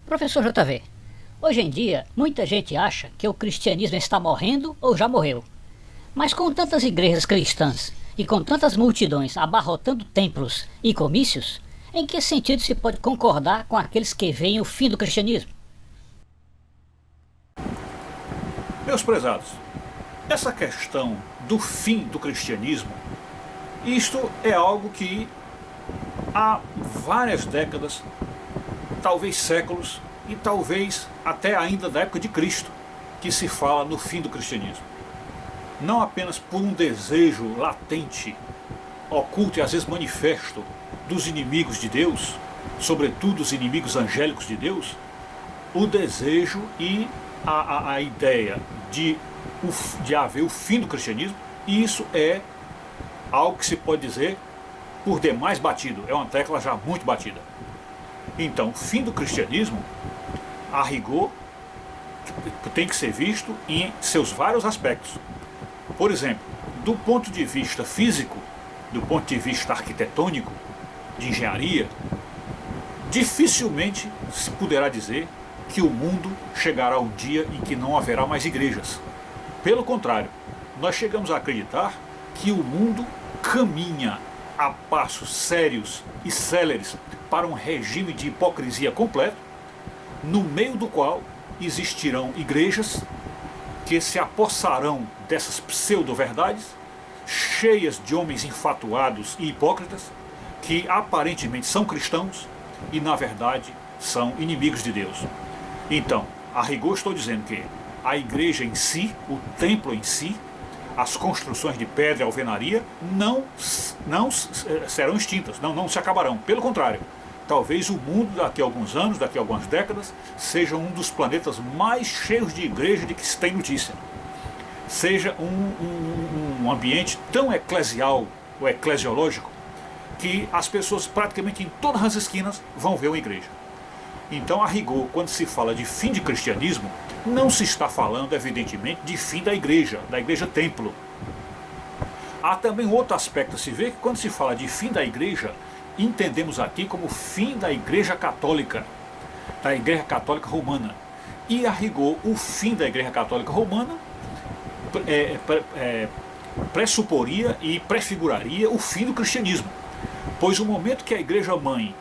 Professor JV, hoje em dia muita gente acha que o cristianismo está morrendo ou já morreu. Mas com tantas igrejas cristãs e com tantas multidões abarrotando templos e comícios, em que sentido se pode concordar com aqueles que veem o fim do cristianismo? Meus prezados, essa questão do fim do cristianismo, isto é algo que há várias décadas, talvez séculos, e talvez até ainda da época de Cristo, que se fala no fim do cristianismo. Não apenas por um desejo latente, oculto e às vezes manifesto dos inimigos de Deus, sobretudo os inimigos angélicos de Deus, o desejo e a ideia de haver o fim do cristianismo, e isso é algo que se pode dizer por demais batido, é uma tecla já muito batida. Então, o fim do cristianismo, a rigor, tem que ser visto em seus vários aspectos. Por exemplo, do ponto de vista físico, do ponto de vista arquitetônico, de engenharia, dificilmente se poderá dizer que o mundo chegará um dia em que não haverá mais igrejas. Pelo contrário, nós chegamos a acreditar que o mundo caminha a passos sérios e céleres para um regime de hipocrisia completo, no meio do qual existirão igrejas que se apossarão dessas pseudo-verdades, cheias de homens infatuados e hipócritas, que aparentemente são cristãos e na verdade são inimigos de Deus. Então, a rigor estou dizendo que a igreja em si, o templo em si, as construções de pedra e alvenaria não serão extintas, não se acabarão. Pelo contrário, talvez o mundo daqui a alguns anos, daqui a algumas décadas, seja um dos planetas mais cheios de igreja de que se tem notícia. Seja um ambiente tão eclesial ou eclesiológico que as pessoas praticamente em todas as esquinas vão ver uma igreja. Então, a rigor, quando se fala de fim de cristianismo, não se está falando, evidentemente, de fim da igreja templo. Há também outro aspecto a se ver, que quando se fala de fim da igreja, entendemos aqui como fim da igreja católica romana. E, a rigor, o fim da igreja católica romana pressuporia e prefiguraria o fim do cristianismo. Pois o momento que a igreja mãe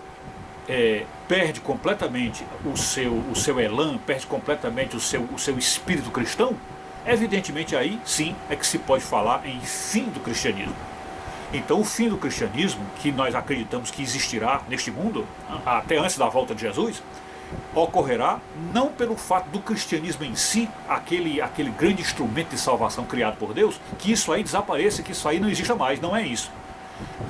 perde completamente o seu elan, perde completamente o seu espírito cristão, evidentemente aí sim é que se pode falar em fim do cristianismo. Então o fim do cristianismo, que nós acreditamos que existirá neste mundo, até antes da volta de Jesus, ocorrerá não pelo fato do cristianismo em si, aquele grande instrumento de salvação criado por Deus, que isso aí desapareça, que isso aí não exista mais, não é isso.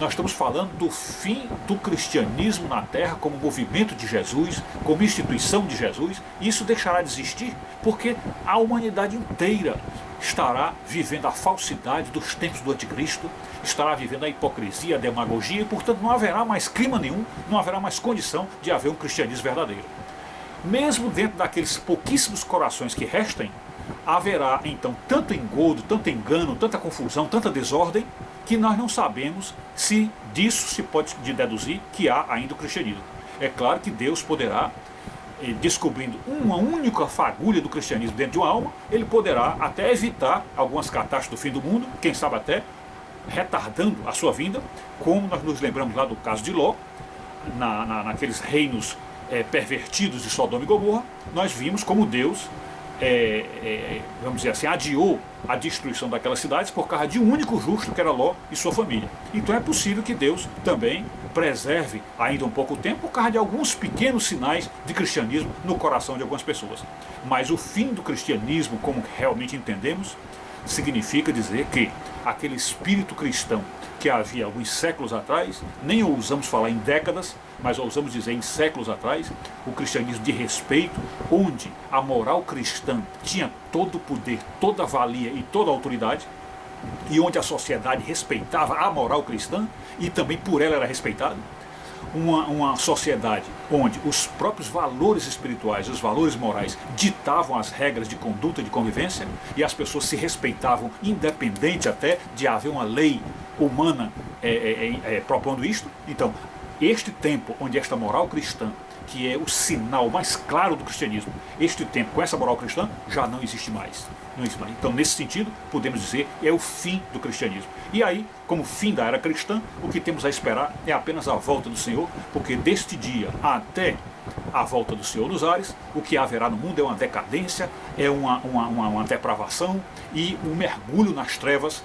Nós estamos falando do fim do cristianismo na Terra como movimento de Jesus, como instituição de Jesus. Isso deixará de existir porque a humanidade inteira estará vivendo a falsidade dos tempos do anticristo, estará vivendo a hipocrisia, a demagogia, e portanto não haverá mais clima nenhum, não haverá mais condição de haver um cristianismo verdadeiro. Mesmo dentro daqueles pouquíssimos corações que restem, haverá então tanto engodo, tanto engano, tanta confusão, tanta desordem, que nós não sabemos se disso se pode deduzir que há ainda o cristianismo. É claro que Deus poderá, descobrindo uma única fagulha do cristianismo dentro de uma alma, ele poderá até evitar algumas catástrofes do fim do mundo, quem sabe até retardando a sua vinda, como nós nos lembramos lá do caso de Ló, naqueles reinos pervertidos de Sodoma e Gomorra. Nós vimos como Deus vamos dizer assim, adiou a destruição daquelas cidades por causa de um único justo, que era Ló e sua família. Então é possível que Deus também preserve ainda um pouco tempo por causa de alguns pequenos sinais de cristianismo no coração de algumas pessoas. Mas o fim do cristianismo, como realmente entendemos, significa dizer que aquele espírito cristão que havia alguns séculos atrás, nem ousamos falar em décadas, mas ousamos dizer em séculos atrás, o cristianismo de respeito, onde a moral cristã tinha todo o poder, toda a valia e toda a autoridade, e onde a sociedade respeitava a moral cristã e também por ela era respeitada. Uma sociedade onde os próprios valores espirituais, os valores morais ditavam as regras de conduta e de convivência, e as pessoas se respeitavam independente até de haver uma lei humana propondo isto. Então, este tempo onde esta moral cristã, que é o sinal mais claro do cristianismo, este tempo com essa moral cristã já não existe mais. Não existe mais. Então, nesse sentido, podemos dizer, é o fim do cristianismo. E aí, como fim da era cristã, o que temos a esperar é apenas a volta do Senhor, porque deste dia até a volta do Senhor nos ares, o que haverá no mundo é uma decadência, é uma depravação e um mergulho nas trevas,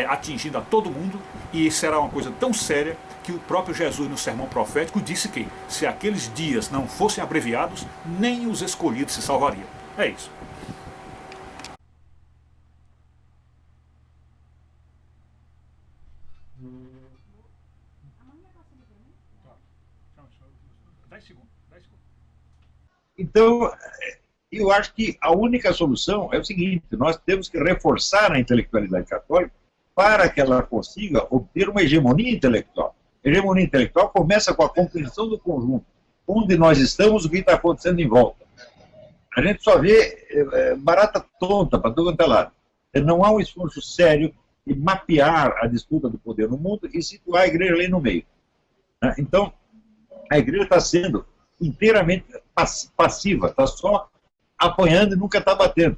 atingindo a todo mundo, e será uma coisa tão séria que o próprio Jesus, no sermão profético, disse que se aqueles dias não fossem abreviados, nem os escolhidos se salvariam. É isso. Então, eu acho que a única solução é o seguinte: nós temos que reforçar a intelectualidade católica para que ela consiga obter uma hegemonia intelectual. A hegemonia intelectual começa com a compreensão do conjunto, onde nós estamos, o que está acontecendo em volta. A gente só vê barata tonta para todo quanto é lado. Não há um esforço sério de mapear a disputa do poder no mundo e situar a igreja ali no meio. Então, a igreja está sendo inteiramente passiva, está só apanhando e nunca está batendo.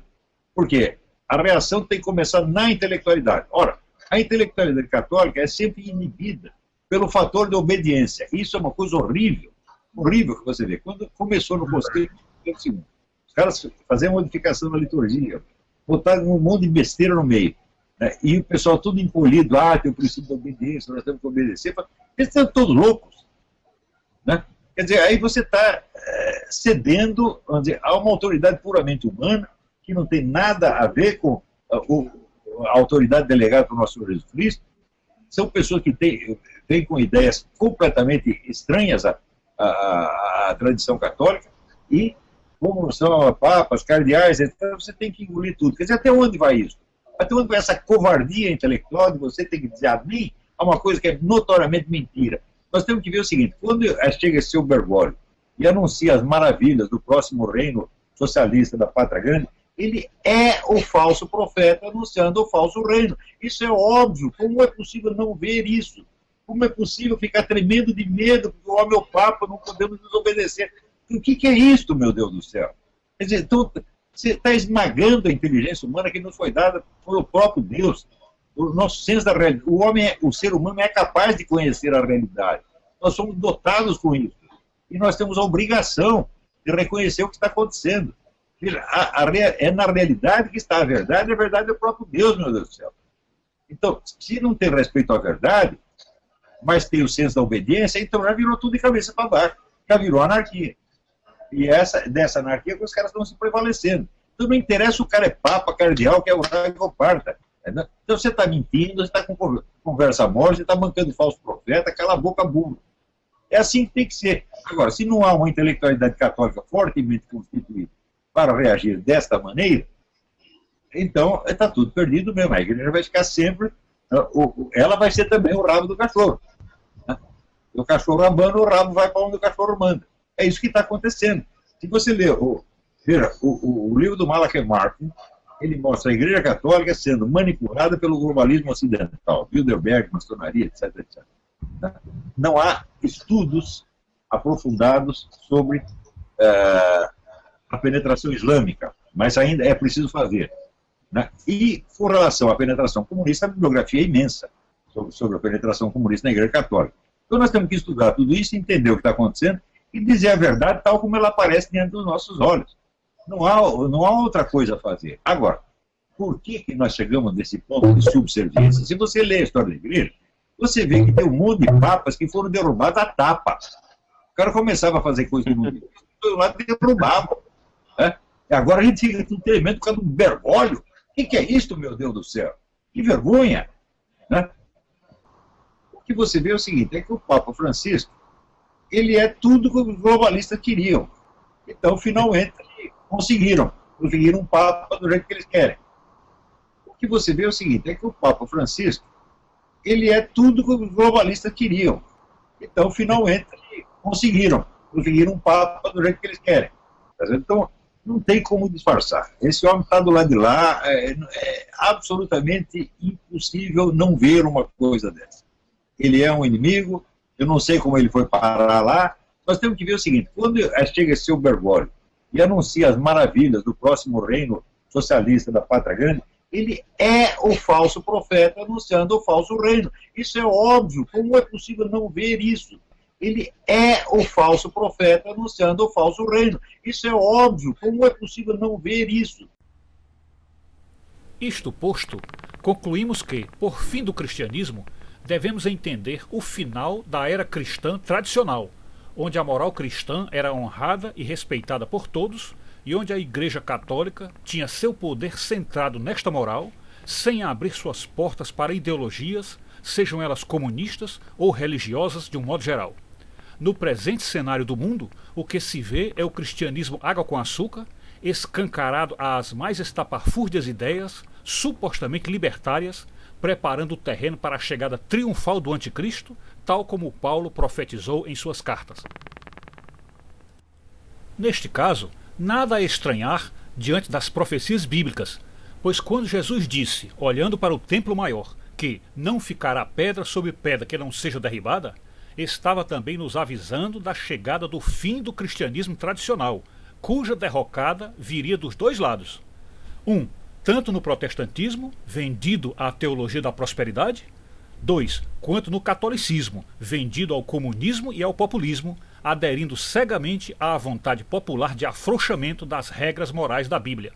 Por quê? A reação tem que começar na intelectualidade. Ora, a intelectualidade católica é sempre inibida pelo fator de obediência. Isso é uma coisa horrível, horrível que você vê. Quando começou no Conselho II, os caras faziam modificação na liturgia, botaram um monte de besteira no meio, né? E o pessoal tudo encolhido, tem o princípio da obediência, nós temos que obedecer. Eles estão todos loucos, né? Quer dizer, aí você está cedendo, vamos dizer, a uma autoridade puramente humana, que não tem nada a ver com a autoridade delegada para o nosso Senhor Jesus Cristo. São pessoas que têm com ideias completamente estranhas à tradição católica, e como são papas, cardeais, etc., você tem que engolir tudo. Quer dizer, até onde vai isso? Até onde vai essa covardia intelectual de você ter que dizer amém a uma coisa que é notoriamente mentira? Nós temos que ver o seguinte: quando chega esse seu Bergoglio e anuncia as maravilhas do próximo reino socialista da Pátria Grande, ele é o falso profeta anunciando o falso reino. Isso é óbvio. Como é possível não ver isso? Como é possível ficar tremendo de medo porque o homem é o Papa, não podemos desobedecer? O que é isso, meu Deus do céu? Quer dizer, então, você está esmagando a inteligência humana que nos foi dada pelo próprio Deus. O nosso senso da realidade. O ser humano é capaz de conhecer a realidade. Nós somos dotados com isso. E nós temos a obrigação de reconhecer o que está acontecendo. É na realidade que está a verdade é o próprio Deus, meu Deus do céu. Então, se não tem respeito à verdade, mas tem o senso da obediência, então já virou tudo de cabeça para baixo. Já virou anarquia. E dessa anarquia que os caras estão se prevalecendo. Então não interessa o cara é papa, cardeal, que é o raio que parta. Então você está mentindo, você está com conversa morta, você está mancando falso profeta, cala a boca, burro. É assim que tem que ser. Agora, se não há uma intelectualidade católica fortemente constituída para reagir desta maneira, então está tudo perdido mesmo. A igreja vai ficar sempre, ela vai ser também o rabo do cachorro. Né? O cachorro abana, o rabo vai para onde o cachorro manda. É isso que está acontecendo. Se você ler o livro do Malachi Martin, ele mostra a Igreja Católica sendo manipulada pelo globalismo ocidental, Bilderberg, maçonaria, etc, etc. Não há estudos aprofundados sobre a penetração islâmica, mas ainda é preciso fazer. Né? E, com relação à penetração comunista, a bibliografia é imensa sobre a penetração comunista na Igreja Católica. Então nós temos que estudar tudo isso, entender o que está acontecendo e dizer a verdade tal como ela aparece diante dos nossos olhos. Não há outra coisa a fazer. Agora, por que nós chegamos nesse ponto de subserviência? Se você lê a história da igreja, você vê que tem um monte de papas que foram derrubados à tapa. O cara começava a fazer coisa no mundo, do lado derrubava. Né? E agora a gente fica tudo tremendo por causa do Bergoglio. O que é isso, meu Deus do céu? Que vergonha! Né? O que você vê é o seguinte, é que o Papa Francisco, ele é tudo que os globalistas queriam. Então, finalmente, conseguiram um Papa do jeito que eles querem. O que você vê é o seguinte, é que o Papa Francisco, ele é tudo que os globalistas queriam. Então, finalmente, conseguiram um Papa do jeito que eles querem. Então, não tem como disfarçar. Esse homem está do lado de lá, é absolutamente impossível não ver uma coisa dessa. Ele é um inimigo, eu não sei como ele foi parar lá. Nós temos que ver o seguinte, quando chega esse seu Bergoglio e anuncia as maravilhas do próximo reino socialista da Pátria Grande, ele é o falso profeta anunciando o falso reino. Isso é óbvio, como é possível não ver isso? Ele é o falso profeta anunciando o falso reino. Isso é óbvio, como é possível não ver isso? Isto posto, concluímos que, por fim do cristianismo, devemos entender o final da era cristã tradicional, onde a moral cristã era honrada e respeitada por todos, e onde a Igreja Católica tinha seu poder centrado nesta moral, sem abrir suas portas para ideologias, sejam elas comunistas ou religiosas de um modo geral. No presente cenário do mundo, o que se vê é o cristianismo água com açúcar, escancarado às mais estapafúrdias ideias, supostamente libertárias, preparando o terreno para a chegada triunfal do anticristo, tal como Paulo profetizou em suas cartas. Neste caso, nada a estranhar diante das profecias bíblicas, pois quando Jesus disse, olhando para o templo maior, que não ficará pedra sobre pedra que não seja derribada, estava também nos avisando da chegada do fim do cristianismo tradicional, cuja derrocada viria dos dois lados. Tanto no protestantismo, vendido à teologia da prosperidade, 2. Quanto no catolicismo, vendido ao comunismo e ao populismo, aderindo cegamente à vontade popular de afrouxamento das regras morais da Bíblia.